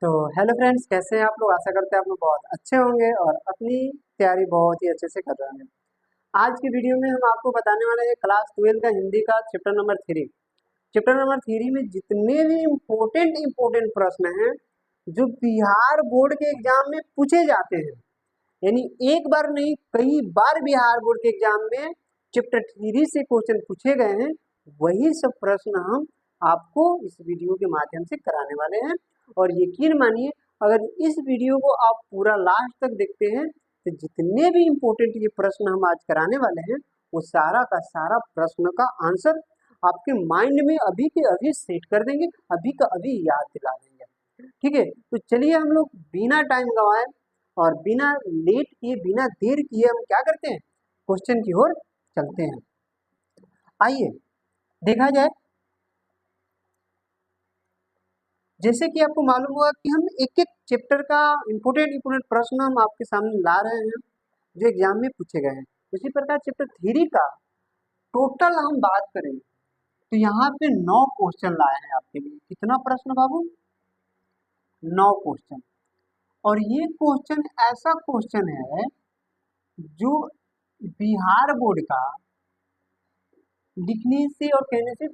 तो hello friends, कैसे हैं आप लोग। आशा करते हैं आप लोग बहुत अच्छे होंगे और अपनी तैयारी बहुत ही अच्छे से कर रहे होंगे। आज की वीडियो में हम आपको बताने वाले हैं क्लास 12 का हिंदी का चैप्टर नंबर 3। चैप्टर नंबर 3 में जितने भी इम्पोर्टेंट प्रश्न हैं जो बिहार बोर्ड के एग्जाम में पूछे जाते हैं, यानी एक बार नहीं कई बार बिहार बोर्ड के एग्जाम में चैप्टर 3 से क्वेश्चन पूछे गए हैं, वही सब प्रश्न हम आपको इस वीडियो के माध्यम से कराने वाले हैं। और यकीन मानिए, अगर इस वीडियो को आप पूरा लास्ट तक देखते हैं तो जितने भी इम्पोर्टेंट ये प्रश्न हम आज कराने वाले हैं वो सारा का सारा प्रश्न का आंसर आपके माइंड में अभी के अभी सेट कर देंगे, अभी का अभी याद दिला देंगे। ठीक है, तो चलिए हम लोग बिना टाइम गवाए और बिना लेट किए बिना देर किए हम क्या करते हैं, क्वेश्चन की ओर चलते हैं। आइए देखा जाए। जैसे कि आपको मालूम होगा कि हम एक एक चैप्टर का इम्पोर्टेंट प्रश्न हम आपके सामने ला रहे हैं जो एग्जाम में पूछे गए हैं। इसी प्रकार चैप्टर 3 का टोटल हम बात करें तो यहाँ पे 9 क्वेश्चन लाए हैं आपके लिए। कितना प्रश्न बाबू? 9 क्वेश्चन। और ये क्वेश्चन ऐसा क्वेश्चन है जो बिहार बोर्ड का लिखने से और कहने से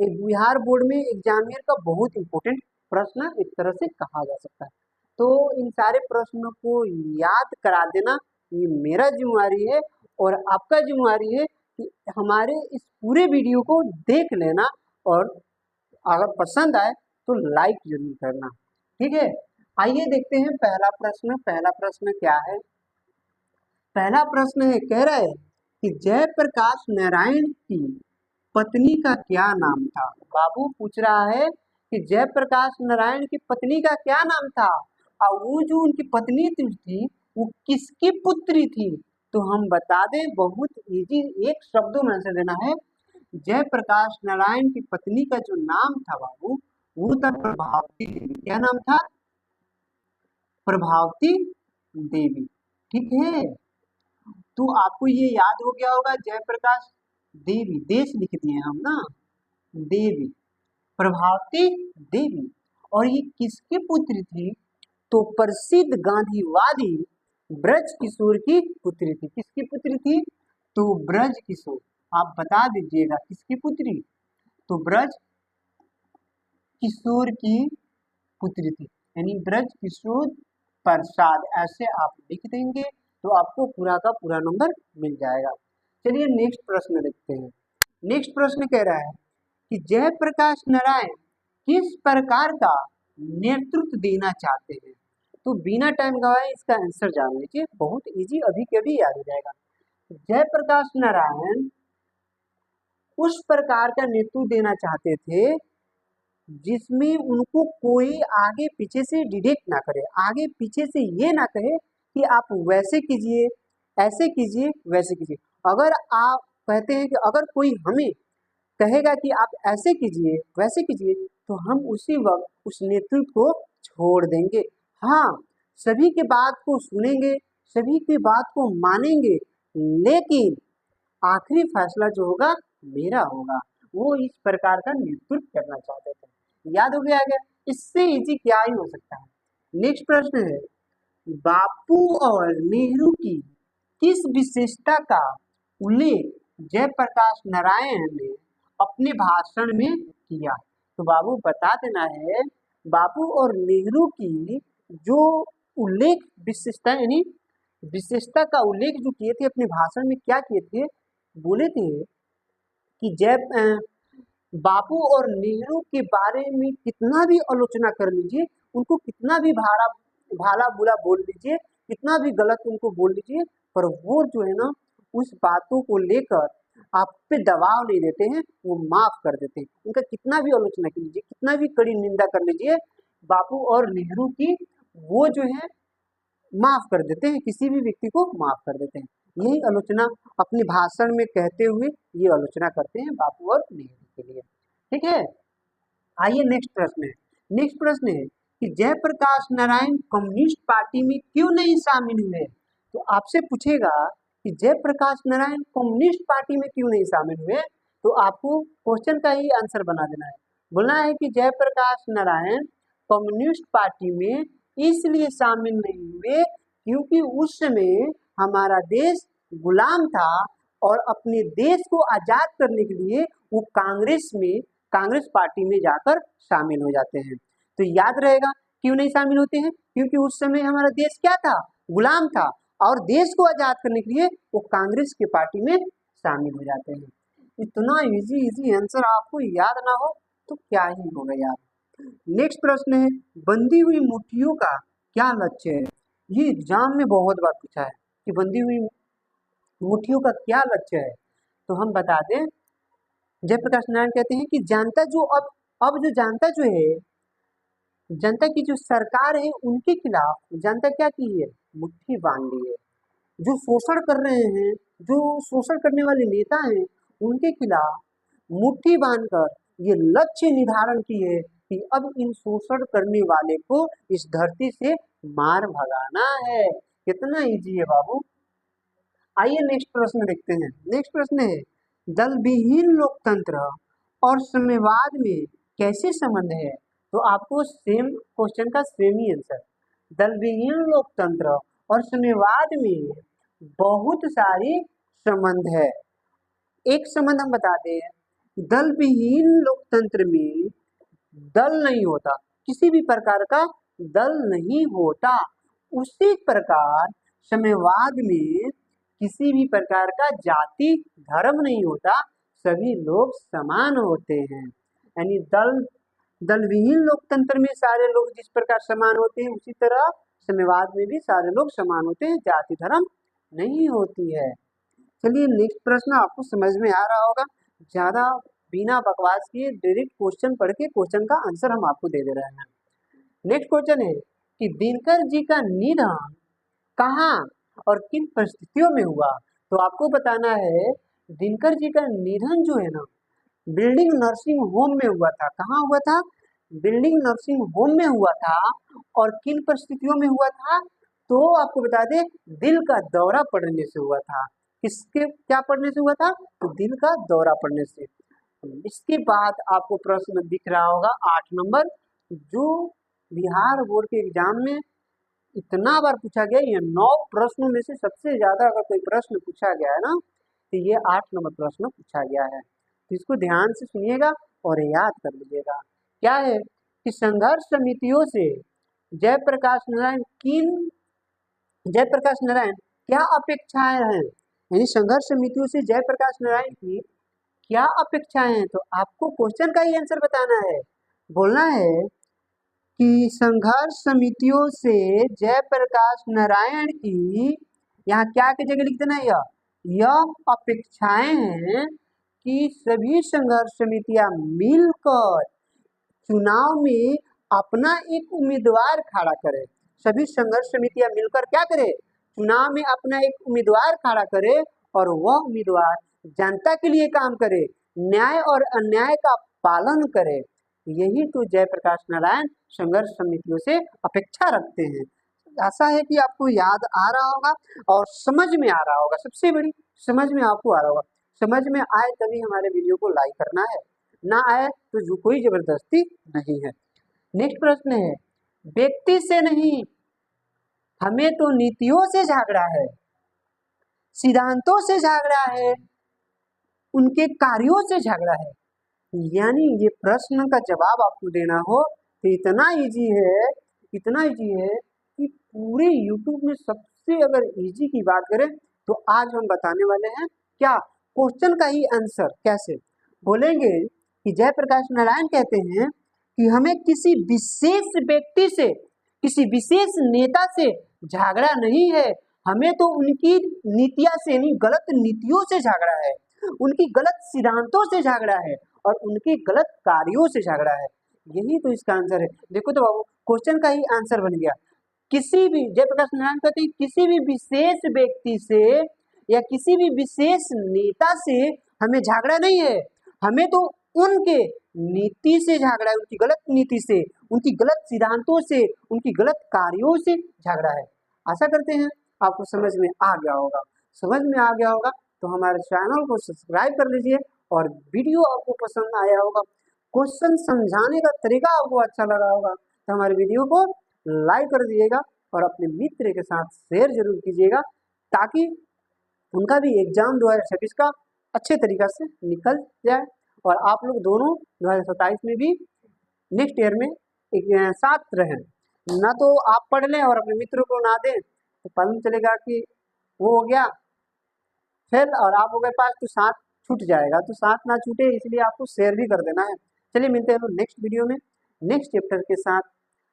बिहार बोर्ड में एग्जामिनर का बहुत इंपॉर्टेंट प्रश्न एक तरह से कहा जा सकता है। तो इन सारे प्रश्नों को याद करा देना ये मेरा जिम्मेवारी है और आपका जिम्मेवारी है कि हमारे इस पूरे वीडियो को देख लेना और अगर पसंद आए तो लाइक जरूर करना। ठीक है, आइए देखते हैं पहला प्रश्न। पहला प्रश्न क्या है? पहला प्रश्न है, कह रहा है कि जयप्रकाश नारायण की पत्नी का क्या नाम था। बाबू पूछ रहा है कि जयप्रकाश नारायण की पत्नी का क्या नाम था और वो जो उनकी पत्नी थी वो किसकी पुत्री थी। तो हम बता दें, बहुत इजी, एक शब्दों में आंसर देना है। जयप्रकाश नारायण की पत्नी का जो नाम था बाबू वो था प्रभावती देवी। क्या नाम था? प्रभावती देवी। ठीक है, तो आपको ये याद हो गया होगा, जयप्रकाश देवी, देश लिख दिए हम ना, देवी, प्रभावती देवी। और ये किसकी पुत्री थी? तो प्रसिद्ध गांधीवादी ब्रज किशोर की पुत्री थी। किसकी पुत्री थी? तो ब्रज किशोर। आप बता दीजिएगा किसकी पुत्री? तो ब्रज किशोर की पुत्री थी, यानी ब्रज किशोर प्रसाद, ऐसे आप लिख देंगे तो आपको पूरा का पूरा नंबर मिल जाएगा। चलिए नेक्स्ट प्रश्न देखते हैं। नेक्स्ट प्रश्न कह रहा है कि जयप्रकाश नारायण किस प्रकार का नेतृत्व देना चाहते हैं। तो बिना टाइम गवाए इसका आंसर जान लीजिए, बहुत इजी, अभी के अभी याद हो जाएगा। जयप्रकाश नारायण उस प्रकार का नेतृत्व देना चाहते थे जिसमें उनको कोई आगे पीछे से डिटेक्ट ना करे, आगे पीछे से ये ना कहे कि आप वैसे कीजिए, ऐसे कीजिए, वैसे कीजिए। अगर आप कहते हैं कि अगर कोई हमें कहेगा कि आप ऐसे कीजिए, वैसे कीजिए, तो हम उसी वक्त उस नेतृत्व को छोड़ देंगे। हाँ, सभी के बात को सुनेंगे, सभी की बात को मानेंगे, लेकिन आखिरी फैसला जो होगा मेरा होगा। वो इस प्रकार का नेतृत्व करना चाहते थे। याद हो गया क्या? इससे इजी क्या ही हो सकता है। नेक्स्ट प्रश्न है, बापू और नेहरू की किस विशेषता का उल्लेख जयप्रकाश नारायण ने अपने भाषण में किया। तो बाबू बता देना है, बापू और नेहरू की जो उल्लेख विशेषता, यानी विशेषता का उल्लेख जो किए थे अपने भाषण में, क्या किए थे? बोले थे कि बापू और नेहरू के बारे में कितना भी आलोचना कर लीजिए, उनको कितना भी भाला बुरा बोल लीजिए, कितना भी गलत उनको बोल लीजिए, पर वो जो है ना उस बातों को लेकर आप पे दबाव नहीं देते हैं, वो माफ कर देते हैं। उनका कितना भी आलोचना कर लीजिए, कितना भी कड़ी निंदा कर लीजिए, बापू और नेहरू की वो जो है माफ कर देते हैं, किसी भी व्यक्ति को माफ कर देते हैं। यही आलोचना अपने भाषण में कहते हुए ये आलोचना करते हैं बापू और नेहरू के लिए। ठीक है, आइए नेक्स्ट प्रश्न है। नेक्स्ट प्रश्न है कि जयप्रकाश नारायण कम्युनिस्ट पार्टी में क्यों नहीं शामिल हुए। तो आपसे पूछेगा कि जयप्रकाश नारायण कम्युनिस्ट पार्टी में क्यों नहीं शामिल हुए, तो आपको क्वेश्चन का ही आंसर बना देना है। बोलना है कि जयप्रकाश नारायण कम्युनिस्ट पार्टी में इसलिए शामिल नहीं हुए क्योंकि उस समय हमारा देश गुलाम था और अपने देश को आजाद करने के लिए वो कांग्रेस पार्टी में जाकर शामिल हो जाते हैं। तो याद रहेगा क्यों नहीं शामिल होते हैं, क्योंकि उस समय हमारा देश क्या था, गुलाम था, और देश को आजाद करने के लिए वो कांग्रेस की पार्टी में शामिल हो जाते हैं। इतना इजी आंसर आपको याद ना हो तो क्या ही होगा यार। नेक्स्ट प्रश्न है, बंधी हुई मुट्ठियों का क्या लक्ष्य है। ये एग्जाम में बहुत बार पूछा है कि बंधी हुई मुट्ठियों का क्या लक्ष्य है। तो हम बता दें, जयप्रकाश नारायण कहते हैं कि जनता जो अब जो जनता जो है, जनता की जो सरकार है उनके खिलाफ जनता क्या की है, मुट्ठी बांध ली है। जो शोषण कर रहे हैं, जो शोषण करने वाले नेता हैं, उनके खिलाफ मुट्ठी बांधकर ये लक्ष्य निर्धारण की है कि अब इन शोषण करने वाले को इस धरती से मार भगाना है। कितना इजी है बाबू। आइए नेक्स्ट प्रश्न देखते हैं। नेक्स्ट प्रश्न है, दल विहीन लोकतंत्र और साम्यवाद में कैसे संबंध है। तो आपको सेम क्वेश्चन का सेम ही आंसर, दल विहीन लोकतंत्र और साम्यवाद में बहुत सारे संबंध है। एक संबंध हम बता दें, दल विहीन लोकतंत्र में दल नहीं होता, किसी भी प्रकार का दल नहीं होता। उसी प्रकार साम्यवाद में किसी भी प्रकार का जाति धर्म नहीं होता, सभी लोग समान होते हैं। यानी दल विहीन लोकतंत्र में सारे लोग जिस प्रकार समान होते हैं, उसी तरह साम्यवाद में भी सारे लोग समान होते हैं, जाति धर्म नहीं होती है। चलिए नेक्स्ट प्रश्न आपको समझ में आ रहा होगा, ज्यादा बिना बकवास किए डायरेक्ट क्वेश्चन पढ़ के क्वेश्चन का आंसर हम आपको दे दे रहे हैं। नेक्स्ट क्वेश्चन है कि दिनकर जी का निधन कहाँ और किन परिस्थितियों में हुआ। तो आपको बताना है, दिनकर जी का निधन जो है ना, बिल्डिंग नर्सिंग होम में हुआ था। कहाँ हुआ था, बिल्डिंग नर्सिंग होम में हुआ था। और किन परिस्थितियों में हुआ था, तो आपको बता दें, दिल का दौरा पड़ने से हुआ था। किसके क्या पड़ने से हुआ था, तो दिल का दौरा पड़ने से। इसके बाद आपको प्रश्न दिख रहा होगा 8 नंबर, जो बिहार बोर्ड के एग्जाम में इतना बार पूछा गया। ये 9 प्रश्नों में से सबसे ज्यादा अगर कोई प्रश्न पूछा गया है ना, तो ये 8 नंबर प्रश्न पूछा गया है। तो इसको ध्यान से सुनिएगा और याद कर लीजिएगा। क्या है कि संघर्ष समितियों से जयप्रकाश नारायण क्या अपेक्षाएं हैं। यानी संघर्ष समितियों से जयप्रकाश नारायण की क्या अपेक्षाएं हैं। तो आपको क्वेश्चन का ही आंसर बताना है। बोलना है कि संघर्ष समितियों से जयप्रकाश नारायण की, यहाँ क्या की जगह लिख देना, यह अपेक्षाएं हैं कि सभी संघर्ष समितियां मिलकर चुनाव में अपना एक उम्मीदवार खड़ा करे। सभी संघर्ष समितियां मिलकर क्या करे, चुनाव में अपना एक उम्मीदवार खड़ा करे और वह उम्मीदवार जनता के लिए काम करे, न्याय और अन्याय का पालन करे। यही तो जयप्रकाश नारायण संघर्ष समितियों से अपेक्षा रखते हैं। आशा है कि आपको याद आ रहा होगा और समझ में आ रहा होगा। सबसे बड़ी समझ में आपको आ रहा होगा। समझ में आए तभी हमारे वीडियो को लाइक करना है, ना आए तो जो कोई जबरदस्ती नहीं है। नेक्स्ट प्रश्न है, व्यक्ति से नहीं हमें तो नीतियों से झगड़ा है, सिद्धांतों से झगड़ा है, उनके कार्यों से झगड़ा है। यानी ये प्रश्न का जवाब आपको देना हो तो इतना इजी है कि पूरे यूट्यूब में सबसे अगर इजी की बात करें तो आज हम बताने वाले हैं क्या, क्वेश्चन का ही आंसर। कैसे बोलेंगे कि जयप्रकाश नारायण कहते हैं कि हमें किसी विशेष व्यक्ति से, किसी विशेष नेता से झगड़ा नहीं है, हमें तो उनकी नीतियां से नहीं, गलत नीतियों से झगड़ा है, उनकी गलत सिद्धांतों से झगड़ा है और उनके गलत कार्यों से झगड़ा है। यही तो इसका आंसर है। देखो तो बाबू, क्वेश्चन का ही आंसर बन गया। किसी भी, जयप्रकाश नारायण कहते हैं किसी भी विशेष व्यक्ति से या किसी भी विशेष नेता से हमें झगड़ा नहीं है, हमें तो उनके नीति से झगड़ा है, उनकी गलत नीति से, उनकी गलत सिद्धांतों से, उनकी गलत कार्यों से झगड़ा है। आशा करते हैं आपको समझ में आ गया होगा। समझ में आ गया होगा तो हमारे चैनल को सब्सक्राइब कर लीजिए और वीडियो आपको पसंद आया होगा क्वेश्चन समझाने का तरीका आपको अच्छा लगा होगा तो हमारे वीडियो को लाइक कर दीजिएगा और अपने मित्र के साथ शेयर जरूर कीजिएगा ताकि उनका भी एग्जाम 2026 का अच्छे तरीका से निकल जाए और आप लोग दोनों 2027 में भी नेक्स्ट ईयर में एक साथ रहें। ना तो आप पढ़ लें और अपने मित्रों को ना दें तो पता चलेगा कि वो हो गया फेल और आप लोगों के पास तो साथ छूट जाएगा। तो साथ ना छूटे इसलिए आपको शेयर भी कर देना है। चलिए मिलते हैं नेक्स्ट वीडियो में नेक्स्ट चैप्टर के साथ।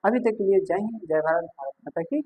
अभी तक के लिए जय हिंद, जय भारत, भारत माता की